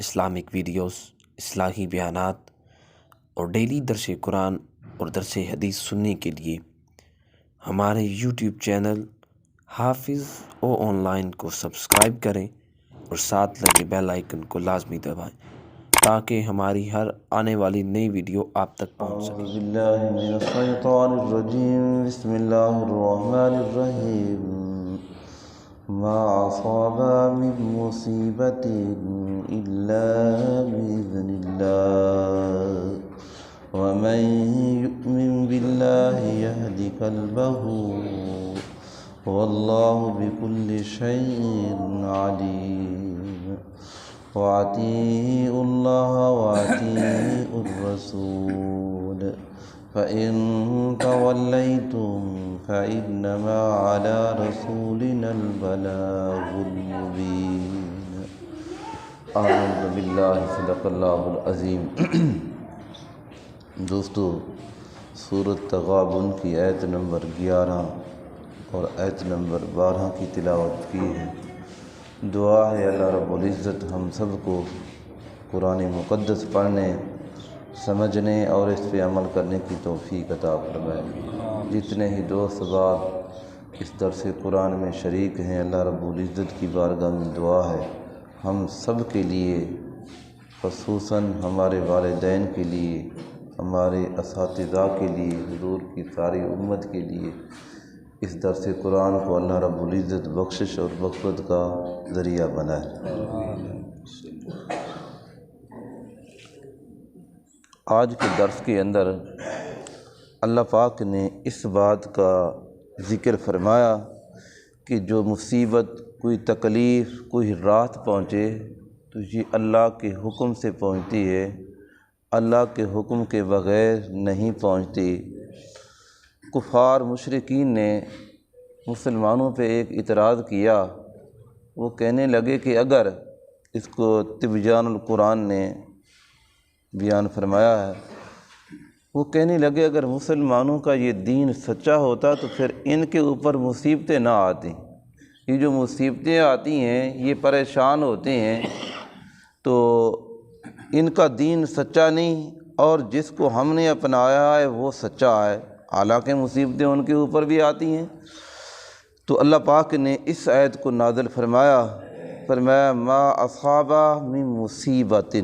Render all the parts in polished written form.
Islamic videos, اصلاحی بیانات اور ڈیلی درس قرآن اور درس حدیث سننے کے لیے ہمارے یوٹیوب چینل حافظ آن لائن کو سبسکرائب کریں اور ساتھ لگے بیل آئیکن کو لازمی دبائیں تاکہ ہماری ہر آنے والی نئی ویڈیو آپ تک پہنچ سکے۔ اعوذ باللہ من الشیطان الرجیم، بسم اللہ الرحمن الرحیم۔ ما اصاب من مصیبت الا باذن اللہ ومن یؤمن باللہ یہد قلبہ واللہ بکل شیء علیم۔ وَأَطِیعُوا اللَّهَ وَأَطِیعُوا الرَّسُولَ فَإِن تَوَلَّیْتُمْ فَإِنَّمَا عَلَىٰ رَسُولِنَا الْبَلَاغُ الْمُبِینُ۔ آمنت باللہ، صدق اللہ العظیم۔ دوستو، سورۃ تغابن کی آیت نمبر 11 اور آیت نمبر 12 کی تلاوت کی ہے۔ دعا ہے اللہ رب العزت ہم سب کو قرآن مقدس پڑھنے، سمجھنے اور اس پہ عمل کرنے کی توفیق عطا فرمائے۔ جتنے ہی دوست احباب اس درس قرآن میں شریک ہیں، اللہ رب العزت کی بارگاہ میں دعا ہے ہم سب کے لیے، خصوصاً ہمارے والدین کے لیے، ہمارے اساتذہ کے لیے، حضور کی ساری امت کے لیے اس درس قرآن کو اللہ رب العزت بخشش اور مغفرت کا ذریعہ بنائے۔ آج کے درس کے اندر اللہ پاک نے اس بات کا ذکر فرمایا کہ جو مصیبت، کوئی تکلیف، کوئی راحت پہنچے تو یہ اللہ کے حکم سے پہنچتی ہے، اللہ کے حکم کے بغیر نہیں پہنچتی۔ کفار مشرکین نے مسلمانوں پہ ایک اعتراض کیا، وہ کہنے لگے کہ اگر اس کو تبیان القرآن نے بیان فرمایا ہے، وہ کہنے لگے اگر مسلمانوں کا یہ دین سچا ہوتا تو پھر ان کے اوپر مصیبتیں نہ آتی۔ یہ جو مصیبتیں آتی ہیں، یہ پریشان ہوتے ہیں تو ان کا دین سچا نہیں، اور جس کو ہم نے اپنایا ہے وہ سچا ہے، حالانکہ مصیبتیں ان کے اوپر بھی آتی ہیں۔ تو اللہ پاک نے اس آیت کو نازل فرمایا ما اصاب من مصیبت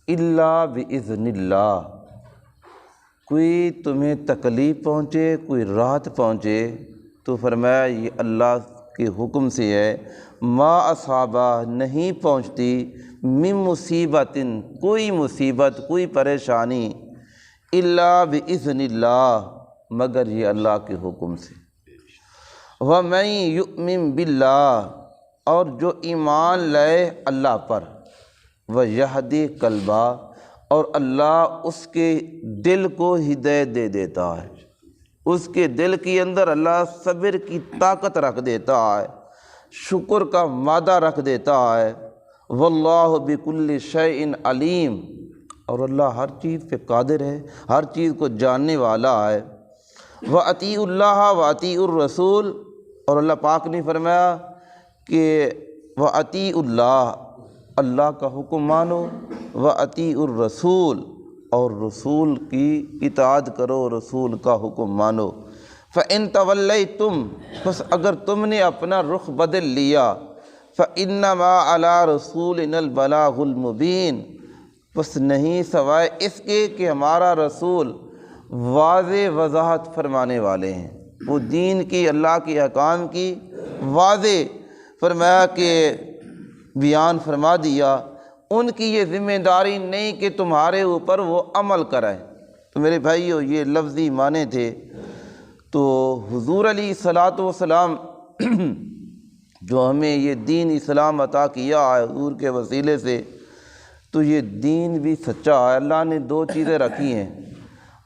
الا باذن اللہ۔ کوئی تمہیں تکلیف پہنچے، کوئی راحت پہنچے تو فرمایا یہ اللہ کے حکم سے ہے۔ ما اصاب نہیں پہنچتی، من مصیبت کوئی مصیبت، کوئی پریشانی، الا باذن اللہ مگر یہ اللہ کے حکم سے۔ وَمَن يُؤْمِن بِاللَّهِ اور جو ایمان لائے اللہ پر، وَيَهْدِ قَلْبَهُ اور اللہ اس کے دل کو ہدایت دے دیتا ہے، اس کے دل کے اندر اللہ صبر کی طاقت رکھ دیتا ہے، شکر کا مادہ رکھ دیتا ہے۔ وَاللَّهُ بِكُلِّ شَيْءٍ عَلِيمٌ اور اللہ ہر چیز پہ قادر ہے، ہر چیز کو جاننے والا ہے۔ وَأَطِیعُوا اللَّهَ وَأَطِیعُوا الرَّسُولَ اور اللہ پاک نے فرمایا کہ وَأَطِیعُوا اللَّهَ اللہ کا حکم مانو، وَأَطِیعُوا الرَّسُولَ اور رسول کی اطاعت کرو، رسول کا حکم مانو۔ فَإِن تَوَلَّیْتُمْ بس اگر تم نے اپنا رخ بدل لیا، فَإِنَّمَا عَلَىٰ رَسُولِنَا الْبَلَاغُ الْمُبِینُ بس نہیں سوائے اس کے کہ ہمارا رسول واضح وضاحت فرمانے والے ہیں، وہ دین کی، اللہ کے احکام کی واضح فرمایا کہ بیان فرما دیا۔ ان کی یہ ذمہ داری نہیں کہ تمہارے اوپر وہ عمل کرائیں۔ تو میرے بھائیو، یہ لفظی معنی تھے۔ تو حضور علیہ الصلاۃ والسلام جو ہمیں یہ دین اسلام عطا کیا ہے حضور کے وسیلے سے، تو یہ دین بھی سچا ہے۔ اللہ نے دو چیزیں رکھی ہیں،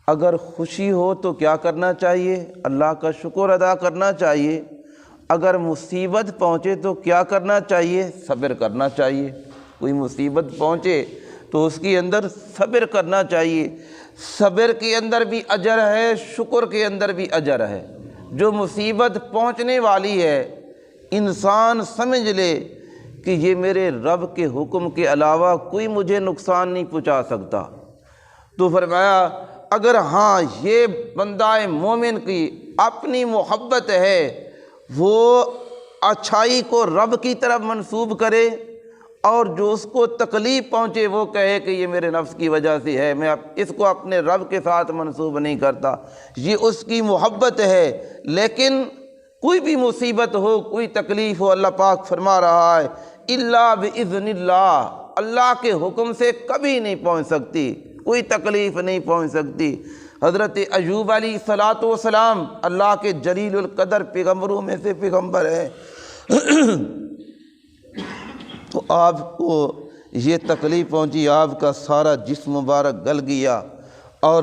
اگر خوشی ہو تو کیا کرنا چاہیے؟ اللہ کا شکر ادا کرنا چاہیے۔ اگر مصیبت پہنچے تو کیا کرنا چاہیے؟ صبر کرنا چاہیے۔ کوئی مصیبت پہنچے تو اس کے اندر صبر کرنا چاہیے۔ صبر کے اندر بھی اجر ہے، شکر کے اندر بھی اجر ہے۔ جو مصیبت پہنچنے والی ہے، انسان سمجھ لے کہ یہ میرے رب کے حکم کے علاوہ کوئی مجھے نقصان نہیں پہنچا سکتا۔ تو فرمایا اگر ہاں یہ بندہ مومن کی اپنی محبت ہے، وہ اچھائی کو رب کی طرف منسوب کرے، اور جو اس کو تکلیف پہنچے وہ کہے کہ یہ میرے نفس کی وجہ سے ہے، میں اس کو اپنے رب کے ساتھ منسوب نہیں کرتا، یہ اس کی محبت ہے۔ لیکن کوئی بھی مصیبت ہو، کوئی تکلیف ہو، اللہ پاک فرما رہا ہے الا باذن اللہ، اللہ کے حکم سے کبھی نہیں پہنچ سکتی، کوئی تکلیف نہیں پہنچ سکتی۔ حضرت ایوب علیہ الصلوۃ والسلام اللہ کے جلیل القدر پیغمبروں میں سے پیغمبر ہیں، تو آپ کو یہ تکلیف پہنچی، آپ کا سارا جسم مبارک گل گیا، اور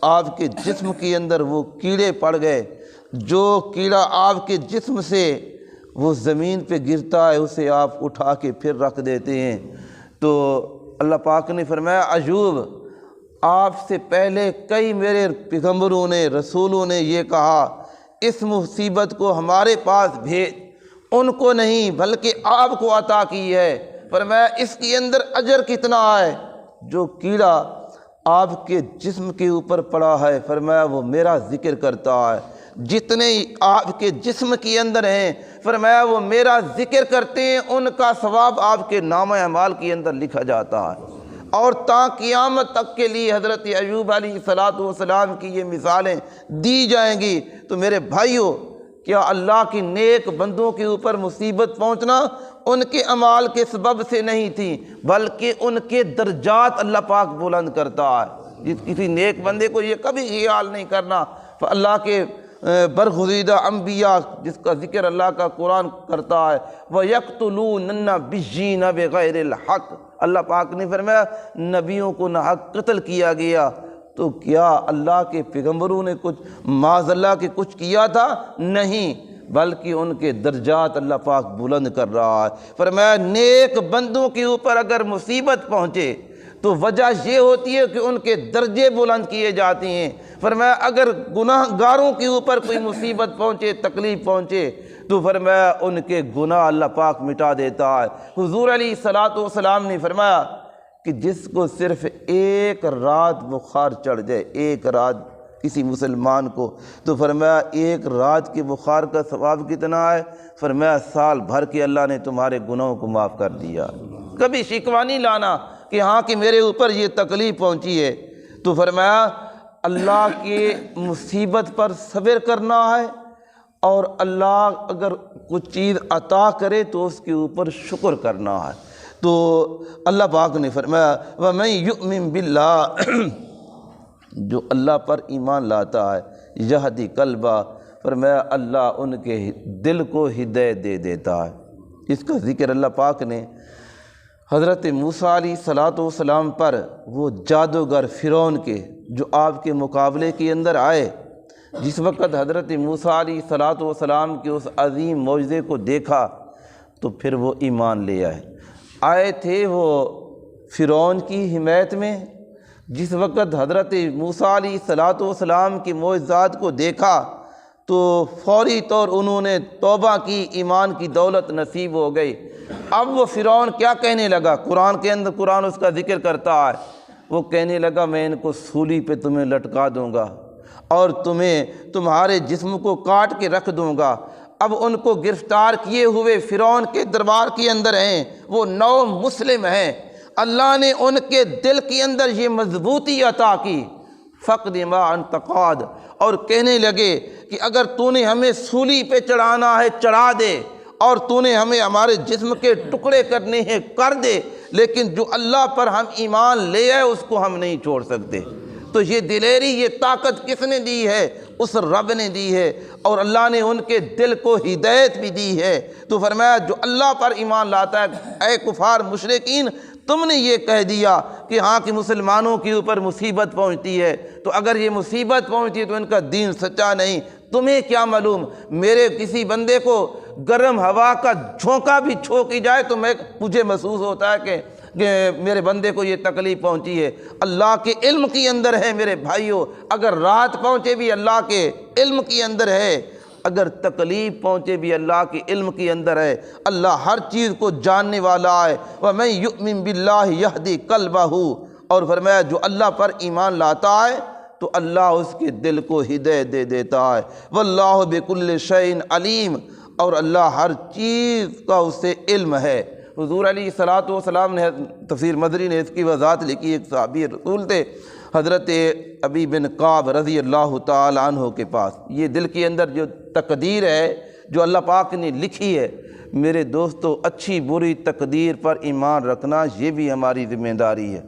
آپ کے جسم کے اندر وہ کیڑے پڑ گئے، جو کیڑا آپ کے جسم سے وہ زمین پہ گرتا ہے اسے آپ اٹھا کے پھر رکھ دیتے ہیں۔ تو اللہ پاک نے فرمایا ایوب آپ سے پہلے کئی میرے پیغمبروں نے، رسولوں نے یہ کہا اس مصیبت کو ہمارے پاس بھیج، ان کو نہیں بلکہ آپ کو عطا کی ہے۔ فرمایا اس کے اندر اجر کتنا ہے؟ جو کیڑا آپ کے جسم کے اوپر پڑا ہے، فرمایا وہ میرا ذکر کرتا ہے، جتنے آپ کے جسم کے اندر ہیں فرمایا وہ میرا ذکر کرتے ہیں، ان کا ثواب آپ کے نامہ اعمال کے اندر لکھا جاتا ہے۔ اور تا قیامت تک کے لیے حضرت ایوب علیہ الصلوۃ والسلام کی یہ مثالیں دی جائیں گی۔ تو میرے بھائیوں، کیا اللہ کی نیک بندوں کے اوپر مصیبت پہنچنا ان کے اعمال کے سبب سے نہیں تھی، بلکہ ان کے درجات اللہ پاک بلند کرتا ہے۔ کسی نیک بندے کو یہ کبھی خیال نہیں کرنا، اللہ کے برگزیدہ انبیاء جس کا ذکر اللہ کا قرآن کرتا ہے، وَيَقْتُلُونَ النَّبِيِّينَ بِغَيْرِ الْحَقِّ، اللہ پاک نے فرمایا نبیوں کو ناحق قتل کیا گیا۔ تو کیا اللہ کے پیغمبروں نے کچھ معاذ اللہ کے کچھ کیا تھا؟ نہیں، بلکہ ان کے درجات اللہ پاک بلند کر رہا ہے۔ فرمایا نیک بندوں کے اوپر اگر مصیبت پہنچے تو وجہ یہ ہوتی ہے کہ ان کے درجے بلند کیے جاتے ہیں۔ فرمایا اگر گناہ گاروں کے اوپر کوئی مصیبت پہنچے، تکلیف پہنچے، تو فرمایا ان کے گناہ اللہ پاک مٹا دیتا ہے۔ حضور علیہ الصلوۃ والسلام نے فرمایا کہ جس کو صرف ایک رات بخار چڑھ جائے، ایک رات کسی مسلمان کو، تو فرمایا ایک رات کے بخار کا ثواب کتنا ہے؟ فرمایا سال بھر کے اللہ نے تمہارے گناہوں کو معاف کر دیا۔ کبھی شکوہ نہیں لانا کہ ہاں کہ میرے اوپر یہ تکلیف پہنچی ہے۔ تو فرمایا اللہ کی مصیبت پر صبر کرنا ہے، اور اللہ اگر کچھ چیز عطا کرے تو اس کے اوپر شکر کرنا ہے۔ تو اللہ پاک نے فرمایا وَمَن يُؤْمِن بِاللَّهِ، جو اللہ پر ایمان لاتا ہے، یہدی قلبہ، فرمایا اللہ ان کے دل کو ہدایت دے دیتا ہے۔ اس کا ذکر اللہ پاک نے حضرت موسیٰ علیہ الصلوۃ والسلام پر، وہ جادوگر فرعون کے جو آپ کے مقابلے کے اندر آئے، جس وقت حضرت موسیٰ علیہ الصلوۃ والسلام کے اس عظیم معجزے کو دیکھا تو پھر وہ ایمان لے آئے تھے وہ فرعون کی حمایت میں۔ جس وقت حضرت موسیٰ علیہ الصلوۃ والسلام کی معجزات کو دیکھا تو فوری طور انہوں نے توبہ کی، ایمان کی دولت نصیب ہو گئی۔ اب وہ فرعون کیا کہنے لگا؟ قرآن کے اندر قرآن اس کا ذکر کرتا ہے، وہ کہنے لگا میں ان کو سولی پہ تمہیں لٹکا دوں گا اور تمہارے جسم کو کاٹ کے رکھ دوں گا۔ اب ان کو گرفتار کیے ہوئے فرعون کے دربار کے اندر ہیں، وہ نو مسلم ہیں۔ اللہ نے ان کے دل کے اندر یہ مضبوطی عطا کی، فَقْدِ مَا أَنْتَ قَادٍ، اور کہنے لگے کہ اگر تو نے ہمیں سولی پہ چڑھانا ہے چڑھا دے، اور تو نے ہمیں ہمارے جسم کے ٹکڑے کرنے ہیں کر دے، لیکن جو اللہ پر ہم ایمان لے آئے اس کو ہم نہیں چھوڑ سکتے۔ تو یہ دلیری، یہ طاقت کس نے دی ہے؟ اس رب نے دی ہے، اور اللہ نے ان کے دل کو ہدایت بھی دی ہے۔ تو فرمایا جو اللہ پر ایمان لاتا ہے، اے کفار مشرکین، تم نے یہ کہہ دیا کہ ہاں کہ مسلمانوں کے اوپر مصیبت پہنچتی ہے، تو اگر یہ مصیبت پہنچتی ہے تو ان کا دین سچا نہیں۔ تمہیں کیا معلوم، میرے کسی بندے کو گرم ہوا کا جھونکا بھی چھونکی جائے تو مجھے محسوس ہوتا ہے کہ میرے بندے کو یہ تکلیف پہنچی ہے۔ اللہ کے علم کے اندر ہے میرے بھائیوں، اگر رات پہنچے بھی اللہ کے علم کے اندر ہے۔ اگر تکلیف پہنچے بھی اللہ کے علم کے اندر ہے، اللہ ہر چیز کو جاننے والا ہے۔ وَمَن يُؤْمِن بِاللَّهِ يَهْدِ قَلْبَهُ، اور فرمایا جو اللہ پر ایمان لاتا ہے تو اللہ اس کے دل کو ہدایت دے دیتا ہے۔ وَاللَّهُ بِكُلِّ شَيْءٍ عَلِيمٌ، اور اللہ ہر چیز کا اس سے علم ہے۔ حضور علیہ الصلوۃ والسلام نے، تفسیر مدری نے اس کی وضاحت لکھی، ایک صحابی رسول تھے حضرت ابی بن کعب رضی اللہ تعالی عنہ کے پاس۔ یہ دل کے اندر جو تقدیر ہے جو اللہ پاک نے لکھی ہے، میرے دوستو اچھی بری تقدیر پر ایمان رکھنا یہ بھی ہماری ذمہ داری ہے۔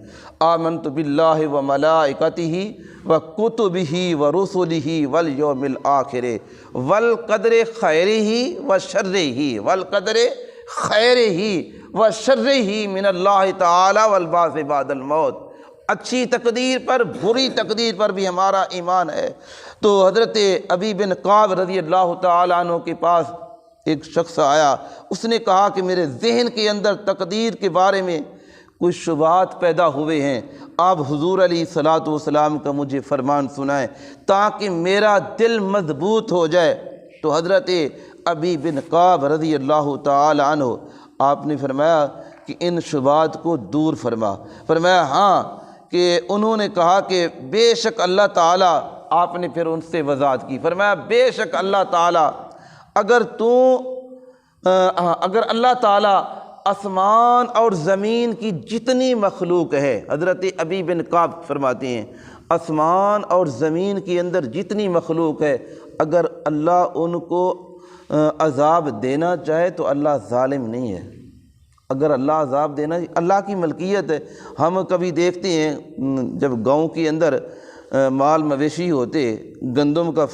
آمنت باللہ و ملائکتہ و کتبہ و رسلہ والیوم الآخر والقدر خیرہ و شرہ، والقدر خیرہ و شرہ من اللہ تعالی والبعث بعد الموت۔ اچھی تقدیر پر بری تقدیر پر بھی ہمارا ایمان ہے۔ تو حضرت ابی بن کعب رضی اللہ تعالیٰ عنہ کے پاس ایک شخص آیا، اس نے کہا کہ میرے ذہن کے اندر تقدیر کے بارے میں کچھ شبہات پیدا ہوئے ہیں، آپ حضور علیہ الصلوۃ والسلام کا مجھے فرمان سنائیں تاکہ میرا دل مضبوط ہو جائے۔ تو حضرت ابی بن کعب رضی اللہ تعالی عنہ آپ نے فرمایا کہ ان شبہات کو دور فرما۔ فرمایا ہاں، کہ انہوں نے کہا کہ بے شک اللہ تعالیٰ، آپ نے پھر ان سے وضاحت کی، فرمایا بے شک اللہ تعالیٰ اگر اللہ تعالیٰ آسمان اور زمین کی جتنی مخلوق ہے، حضرت ابی بن کعب فرماتے ہیں آسمان اور زمین کے اندر جتنی مخلوق ہے، اگر اللہ ان کو عذاب دینا چاہے تو اللہ ظالم نہیں ہے۔ اگر اللہ عذاب دینا، اللہ کی ملکیت ہے۔ ہم کبھی دیکھتے ہیں جب گاؤں کے اندر مال مویشی ہوتے، گندم کا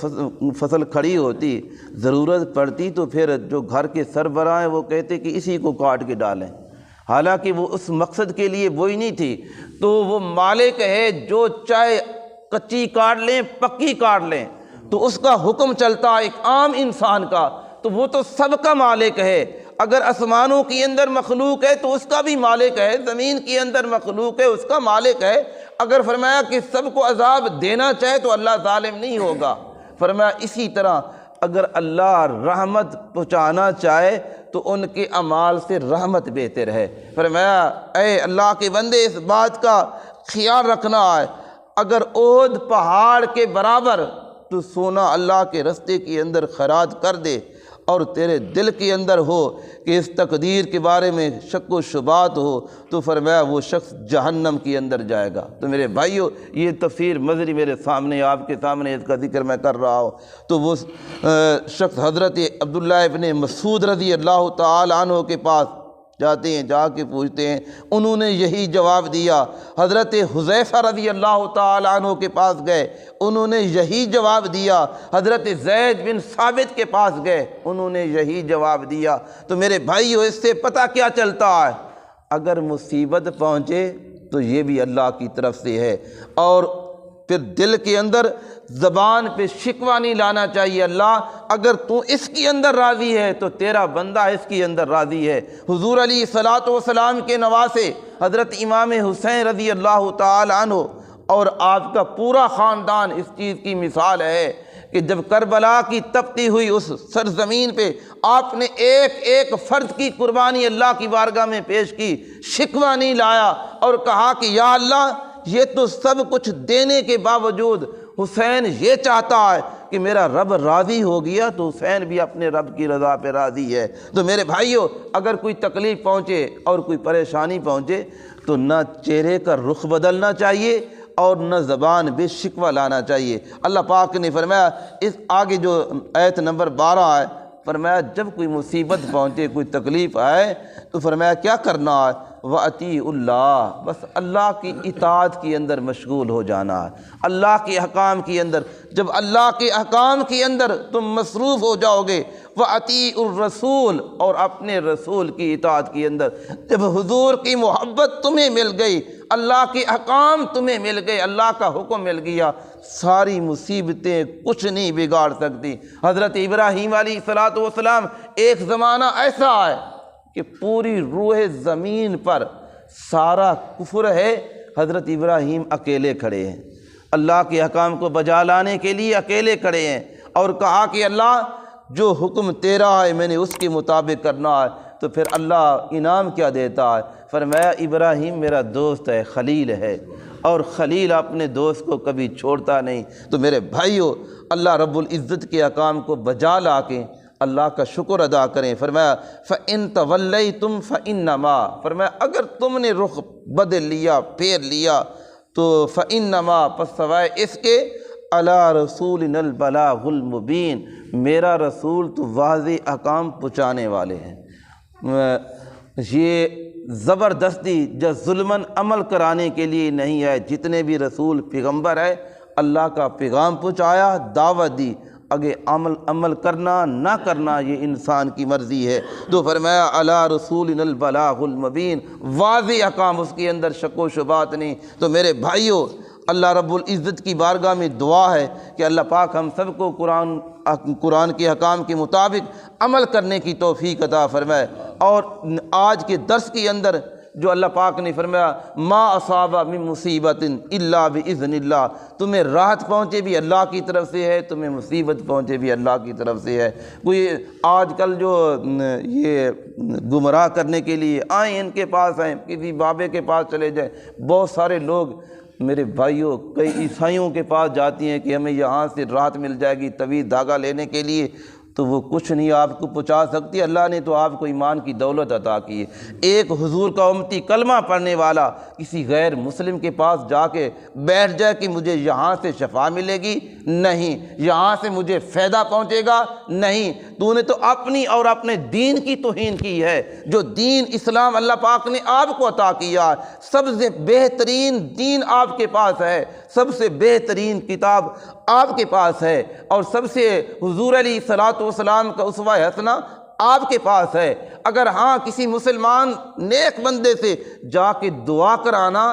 فصل کھڑی ہوتی، ضرورت پڑتی تو پھر جو گھر کے سربراہ ہیں وہ کہتے کہ اسی کو کاٹ کے ڈالیں، حالانکہ وہ اس مقصد کے لیے وہی نہیں تھی۔ تو وہ مالک ہے جو چاہے کچی کاٹ لیں پکی کاٹ لیں، تو اس کا حکم چلتا ہے ایک عام انسان کا، تو وہ تو سب کا مالک ہے۔ اگر آسمانوں کے اندر مخلوق ہے تو اس کا بھی مالک ہے، زمین کے اندر مخلوق ہے اس کا مالک ہے۔ اگر فرمایا کہ سب کو عذاب دینا چاہے تو اللہ ظالم نہیں ہوگا۔ فرمایا اسی طرح اگر اللہ رحمت پہنچانا چاہے تو ان کے اعمال سے رحمت بہتر ہے۔ فرمایا اے اللہ کے بندے، اس بات کا خیال رکھنا ہے، اگر احد پہاڑ کے برابر تو سونا اللہ کے رستے کے اندر خراج کر دے اور تیرے دل کے اندر ہو کہ اس تقدیر کے بارے میں شک و شبہات ہو، تو فرمایا وہ شخص جہنم کے اندر جائے گا۔ تو میرے بھائیو، یہ تفسیر مظری میرے سامنے، آپ کے سامنے اس کا ذکر میں کر رہا ہوں۔ تو وہ شخص حضرت عبداللہ ابن مسعود رضی اللہ تعالی عنہ کے پاس جاتے ہیں، جا کے پوچھتے ہیں، انہوں نے یہی جواب دیا۔ حضرت حذیفہ رضی اللہ تعالی عنہ کے پاس گئے، انہوں نے یہی جواب دیا۔ حضرت زید بن ثابت کے پاس گئے، انہوں نے یہی جواب دیا۔ تو میرے بھائیو، اس سے پتہ کیا چلتا ہے؟ اگر مصیبت پہنچے تو یہ بھی اللہ کی طرف سے ہے، اور پھر دل کے اندر زبان پہ شکوہ نہیں لانا چاہیے، اللہ اگر تو اس کی اندر راضی ہے تو تیرا بندہ اس کی اندر راضی ہے۔ حضور علیہ الصلوۃ والسلام کے نواسے حضرت امام حسین رضی اللہ تعالی عنہ اور آپ کا پورا خاندان اس چیز کی مثال ہے کہ جب کربلا کی تپتی ہوئی اس سرزمین پہ آپ نے ایک ایک فرد کی قربانی اللہ کی بارگاہ میں پیش کی، شکوہ نہیں لایا اور کہا کہ یا اللہ، یہ تو سب کچھ دینے کے باوجود حسین یہ چاہتا ہے کہ میرا رب راضی ہو گیا، تو حسین بھی اپنے رب کی رضا پہ راضی ہے۔ تو میرے بھائیو، اگر کوئی تکلیف پہنچے اور کوئی پریشانی پہنچے تو نہ چہرے کا رخ بدلنا چاہیے اور نہ زبان بے شکوہ لانا چاہیے۔ اللہ پاک نے فرمایا، اس آگے جو آیت نمبر 12 ہے، فرمایا جب کوئی مصیبت پہنچے، کوئی تکلیف آئے تو فرمایا کیا کرنا ہے؟ وَأَطِیعُوا اللَّهَ، بس اللہ کی اطاعت کے اندر مشغول ہو جانا ہے، اللہ کے احکام کے اندر۔ جب اللہ کے احکام کے اندر تم مصروف ہو جاؤ گے، وَأَطِیعُوا الرَّسُولَ، اور اپنے رسول کی اطاعت کے اندر، جب حضور کی محبت تمہیں مل گئی، اللہ کے احکام تمہیں مل گئے، اللہ کا حکم مل گیا، ساری مصیبتیں کچھ نہیں بگاڑ سکتی۔ حضرت ابراہیم علیہ الصلوۃ والسلام، ایک زمانہ ایسا ہے کہ پوری روح زمین پر سارا کفر ہے، حضرت ابراہیم اکیلے کھڑے ہیں، اللہ کے احکام کو بجا لانے کے لیے اکیلے کھڑے ہیں، اور کہا کہ اللہ جو حکم تیرا ہے میں نے اس کے مطابق کرنا ہے۔ تو پھر اللہ انعام کیا دیتا ہے؟ فرمایا ابراہیم میرا دوست ہے، خلیل ہے، اور خلیل اپنے دوست کو کبھی چھوڑتا نہیں۔ تو میرے بھائیو، اللہ رب العزت کے احکام کو بجا لا کے اللہ کا شکر ادا کریں۔ فرمایا فَإِن تَوَلَّيْتُمْ فَإِنَّمَا، فرمایا اگر تم نے رخ بدل لیا، پھیر لیا، تو فَإِنَّمَا، پس سوائے اس کے، عَلَىٰ رَسُولِنَا الْبَلَاغُ الْمُبِينُ، میرا رسول تو واضح احکام پہنچانے والے ہیں۔ یہ زبردستی یا ظلماً عمل کرانے کے لیے نہیں ہے۔ جتنے بھی رسول پیغمبر ہے، اللہ کا پیغام پہنچایا، دعوت دی، اگے عمل کرنا نہ کرنا یہ انسان کی مرضی ہے۔ تو فرمایا علی رسولنا البلاغ المبین، واضح احکام، اس کے اندر شک و شبہات نہیں۔ تو میرے بھائیو، اللہ رب العزت کی بارگاہ میں دعا ہے کہ اللہ پاک ہم سب کو قرآن کے احکام کے مطابق عمل کرنے کی توفیق عطا فرمائے۔ اور آج کے درس کے اندر جو اللہ پاک نے فرمایا ما اصاب من مصیبت الا باذن اللہ، تمہیں راحت پہنچے بھی اللہ کی طرف سے ہے، تمہیں مصیبت پہنچے بھی اللہ کی طرف سے ہے۔ کوئی آج کل جو یہ گمراہ کرنے کے لیے آئیں، ان کے پاس آئیں، کسی بابے کے پاس چلے جائیں، بہت سارے لوگ میرے بھائیوں کئی عیسائیوں کے پاس جاتی ہیں کہ ہمیں یہاں سے راحت مل جائے گی طویل دھاگا لینے کے لیے، تو وہ کچھ نہیں آپ کو پہنچا سکتی۔ اللہ نے تو آپ کو ایمان کی دولت عطا کی ہے۔ ایک حضور کا امتی کلمہ پڑھنے والا کسی غیر مسلم کے پاس جا کے بیٹھ جائے کہ مجھے یہاں سے شفا ملے گی، نہیں، یہاں سے مجھے فائدہ پہنچے گا، نہیں، تو نے تو اپنی اور اپنے دین کی توہین کی ہے۔ جو دین اسلام اللہ پاک نے آپ کو عطا کیا، سب سے بہترین دین آپ کے پاس ہے، سب سے بہترین کتاب آپ کے پاس ہے، اور سب سے حضور علیہ الصلوۃ والسلام کا اسوہ حسنہ آپ کے پاس ہے۔ اگر ہاں کسی مسلمان نیک بندے سے جا کے دعا کرانا،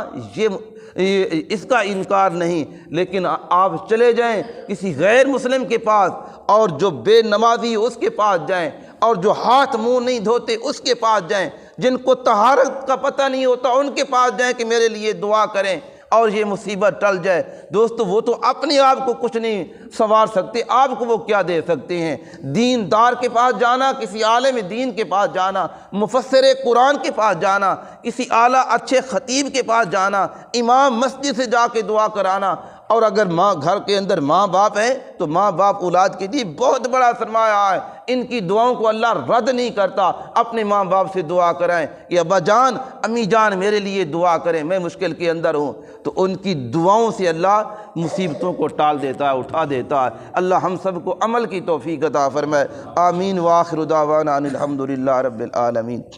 اس کا انکار نہیں، لیکن آپ چلے جائیں کسی غیر مسلم کے پاس، اور جو بے نمازی اس کے پاس جائیں، اور جو ہاتھ منہ نہیں دھوتے اس کے پاس جائیں، جن کو طہارت کا پتہ نہیں ہوتا ان کے پاس جائیں کہ میرے لیے دعا کریں اور یہ مصیبت ٹل جائے۔ دوستو، وہ تو اپنے آپ کو کچھ نہیں سنوار سکتے، آپ کو وہ کیا دے سکتے ہیں؟ دیندار کے پاس جانا، کسی عالم دین کے پاس جانا، مفسر قرآن کے پاس جانا، کسی اعلیٰ اچھے خطیب کے پاس جانا، امام مسجد سے جا کے دعا کرانا، اور اگر گھر کے اندر ماں باپ ہیں تو ماں باپ اولاد کے لیے بہت بڑا سرمایہ ہے، ان کی دعاؤں کو اللہ رد نہیں کرتا۔ اپنے ماں باپ سے دعا کرائیں کہ ابا جان، امی جان میرے لیے دعا کریں، میں مشکل کے اندر ہوں، تو ان کی دعاؤں سے اللہ مصیبتوں کو ٹال دیتا ہے، اٹھا دیتا ہے۔ اللہ ہم سب کو عمل کی توفیق عطا فرمائے۔ آمین۔ وآخر دعوانا ان الحمد للہ رب العالمین۔